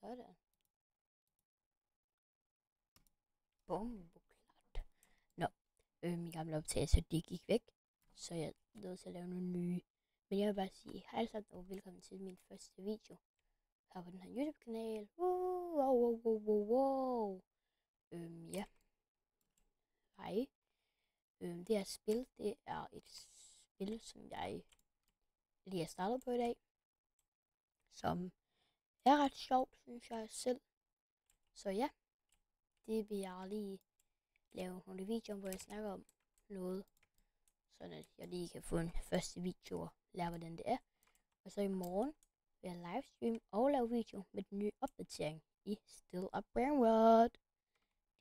Sådan. Klart. Nå, min gamle optagelse, det gik væk, så jeg er nødt til at lave nogle nye. Men jeg vil bare sige hej så, og velkommen til min første video her på den her YouTube-kanal. Wow. Ja. Hej. Det her spil, det er et spil, som jeg lige har startet på i dag, som er ret sjovt, synes jeg selv. Så ja, det vil jeg lige lave nogle videoer, hvor jeg snakker om noget, sådan at jeg lige kan få en første video og lære, hvordan det er. Og så i morgen vil jeg livestream og lave video med den nye opdatering i Still Up Brainrot.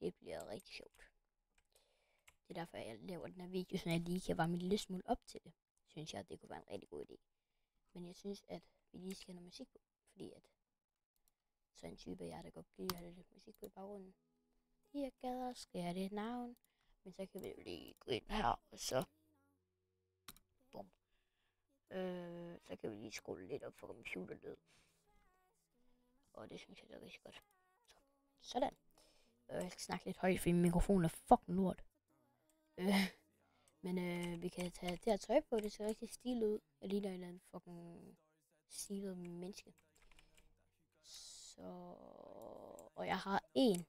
Det bliver rigtig sjovt. Det er derfor, jeg laver den her video, så jeg lige kan varme en lille smule op til det. Synes jeg, det kunne være en rigtig god idé. Men jeg synes, at vi lige skal have noget musik på, fordi at sådan en type jeg, der godt kan lide at have lidt musik på i baggrunden. Jeg gad skrive det navn, men så kan vi jo lige gå ind her, og så bum. Så kan vi lige skrue lidt op for computerlyd. Og det synes jeg, det er rigtig godt. Sådan. Jeg skal snakke lidt højt, fordi min mikrofon er fucking lort. Men vi kan tage det her tøj på, det ser rigtig stilet ud. Jeg ligner en eller anden fucking stilet menneske. Så... Og jeg har en,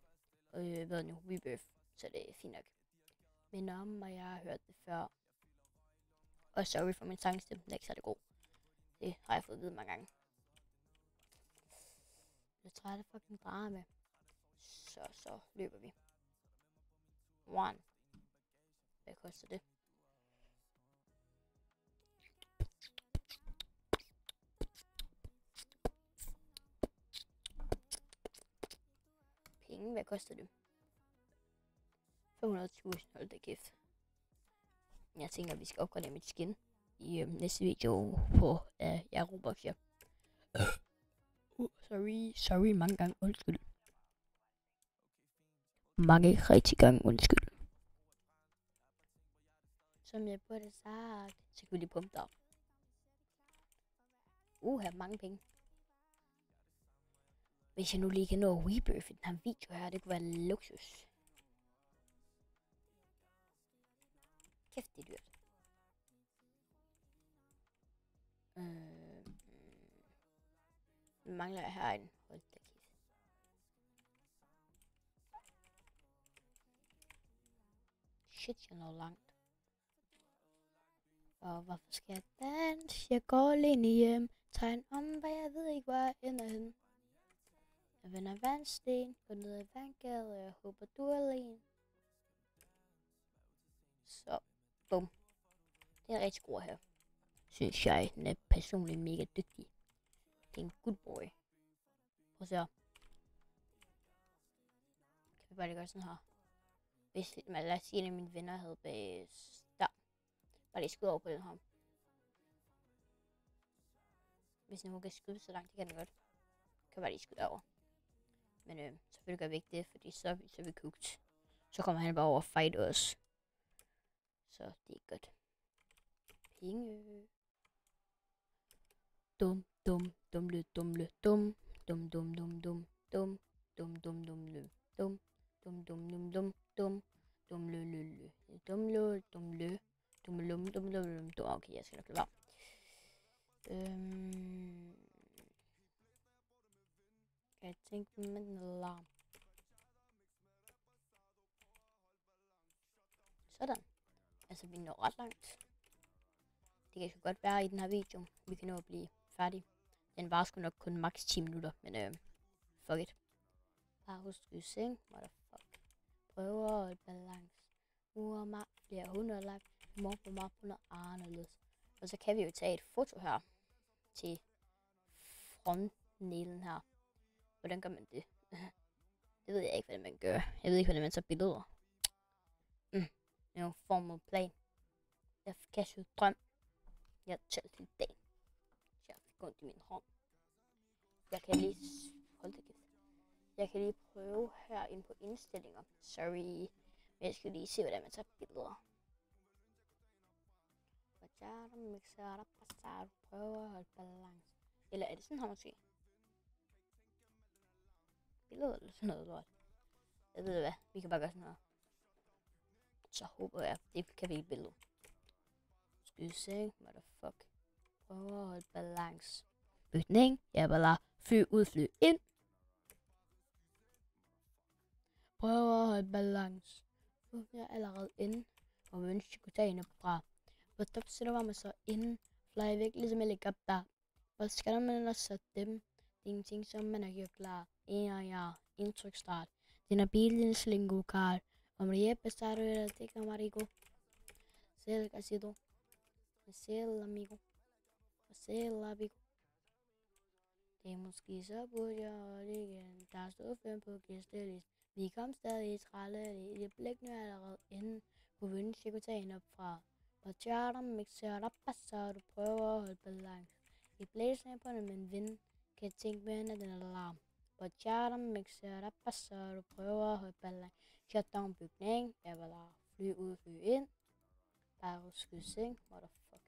rebirth, så det er fint nok. Men om, og jeg har hørt det før. Og sorry for min sangstemme, den er ikke særlig god. Det har jeg fået at vide mange gange. Jeg er træt af fucking drama. Så løber vi. 1. Hvad koster det? Penge, hvad koster det? 500.000, hold da kæft. Jeg tænker, at vi skal opgradere mit skin i næste video på Roblox, ja. Sorry, mange gange, undskyld. Mange rigtig gange, undskyld. Som jeg burde sagt, så kan vi lige pumpe derop. Her mange penge. Hvis jeg nu lige kan nå at rebirth i den her video her, det kunne være luksus. Kæft, det er dyrt. Mangler jeg her en. Hold da kæft. Shit, jeg når langt. Og hvorfor skal jeg danse? Jeg går alene hjem. Tegn om, hvad jeg ved ikke, hvor jeg ender hen. Jeg vender vandsten, går ned i vandgade, og jeg håber, du er alene. Så, bum. Det er en rigtig god her. Synes jeg, den er personligt mega dygtig. Det er en good boy. Prøv at se her. Kan vi bare lige gøre sådan her. Hvis, lad os sige, at en af mine venner havde bag der. Bare lige skyde over på den her. Hvis nu kan skyde så langt, det kan den godt. Kan bare lige skyde over. Men selvfølgelig gør vi ikke det, fordi så er vi cooked. Så kommer han bare over og fight os. Så det er godt. Penge. Dum. Dumle. Dum. Okay, jeg skal nok lade være. Kan jeg tænke med en alarm? Sådan. Altså, vi når ret langt. Det kan sgu godt være i den her video. Vi kan nå at blive færdige. Den var sgu nok kun maks 10 minutter, men fuck it. Bare husk at seng, motherfuck. Prøver at holde balance. Mor og mig bliver 100 langt. Mor på mig på noget anderledes. Og så kan vi jo tage et foto her til frontnælen her. Hvordan gør man det? Det ved jeg ikke, hvordan man gør. Jeg ved ikke, hvordan man tager billeder. Det er en form og plan. Jeg kan jo drøm. Jeg tælte i dag. Jeg fik ondt i min hånd. Jeg kan lige... Hold det kæft. Jeg kan lige prøve herinde på indstillinger. Sorry. Men jeg skal lige se, hvordan man tager billeder. Prøver at holde balance. Eller er det sådan her måske? billede eller sådan noget lort. Jeg ved hvad, vi kan bare gøre sådan her. Så håber jeg, det kan vi ikke billede. Skal vi se, hvad der fuck. Prøv at holde balance. Bygning, jeg vil lade fly ud, fly ind. Prøv at holde balance. Nu er jeg allerede inde. Og vi ønsker at kunne tage en fra. Hvor stop sætter var man så inde. Fly væk, ligesom helikopter. Hvor skal man ellers sætte dem? Det er ingenting, som man har gjort klar. En og jeg. Indtryk start. Den er bilen slingo kart. Om det hjælper starter eller det kan Marigo. Selv casido. Selv amigo. Selv amigo. Det er måske så burde jeg holde igen. Der stod 5 på gæstelist. Vi kom stadig i trælle. Det blik nu allerede inden. På vinden skal kunne tage en op fra. Og tjørter, mixer op, så du prøver at holde balance. I blæser på den, men vind kan tænke med hende, den alarm. Og tjørter, mixer op, så du prøver at holde balance. Shutdown bygning, jeg vil lade fly ud, fly ind. Bare skyde seng, motherfuck.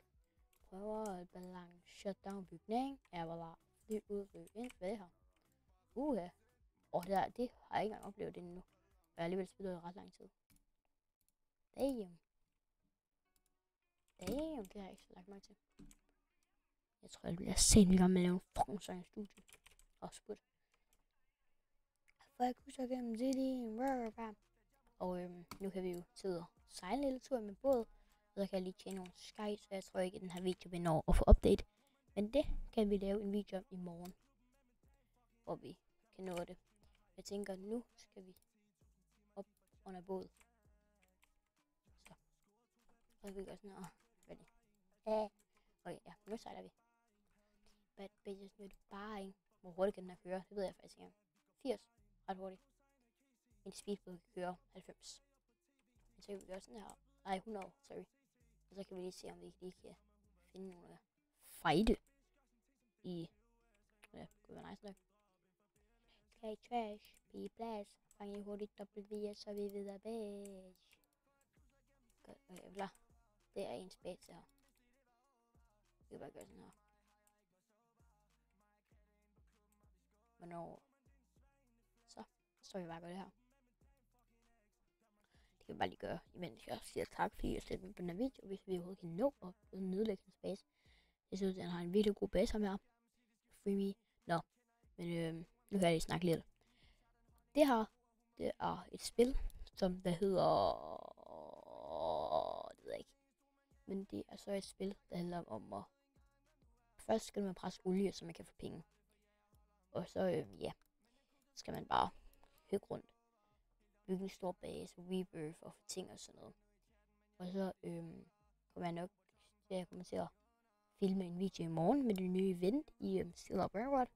Prøver at holde balance. Shutdown bygning, jeg vil lade fly ud, fly ind. Hvad er det her? Det har jeg ikke engang oplevet endnu. Jeg har alligevel spillet i ret lang tid. Damn, det har jeg ikke så lagt mig til. Jeg tror, jeg bliver sent i gang med at lave en fucking sang i studiet. Og sput. For jeg kunne så gennem det. Og nu kan vi jo sidde og sejle en lille tur med båd. Og så kan jeg lige tjene nogle sky, så jeg tror ikke, at den her video vil nå at få update. Men det kan vi lave en video om i morgen. Hvor vi kan nå det. Jeg tænker, nu skal vi op under båd. Så kan vi gøre sådan her. Ready. Okay, ja, nu sejler vi. Bad bitches, nu er det bare en. Hvor hurtigt kan den her køre? Det ved jeg faktisk ikke engang. 80. Ret hurtigt. En speedboat kan køre 90. Så kan vi gøre sådan her. Nej, 100, sorry. Og så kan vi lige se, om vi lige kan finde nogle fejde i... Ja, det kunne være nice nok. Okay, trash. Be blast. Fang i hurtigt W, så vi videre bag. Godt, okay, klar. Det er en space her. Vi kan bare gøre sådan her. Hvornår? Så vi bare gøre det her. Det kan vi bare lige gøre, imens jeg siger tak, fordi jeg sætter mig på den her video, hvis vi overhovedet kan nå at nedlægge en space. Jeg synes, at han har en virkelig god base ham her. Free me. Nå, men nu kan jeg lige snakke lidt. Det her, det er et spil, som der hedder... Det ved jeg ikke. Men det er så et spil, der handler om at... Først skal man presse olie, så man kan få penge. Og så, ja, skal man bare hygge rundt. Bygge en stor base, rebirth og ting og sådan noget. Og så kommer jeg til at filme en video i morgen med det nye event i Steel Up Railroad.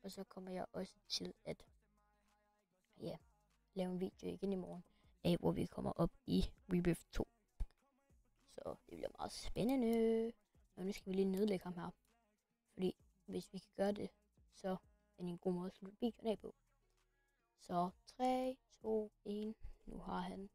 Og så kommer jeg også til at lave en video igen i morgen, af hvor vi kommer op i Rebirth 2. Så det bliver meget spændende. Og nu skal vi lige nedlægge ham her. Fordi hvis vi kan gøre det, så er det en god måde at slutte videoen af på. Så 3, 2, 1. Nu har han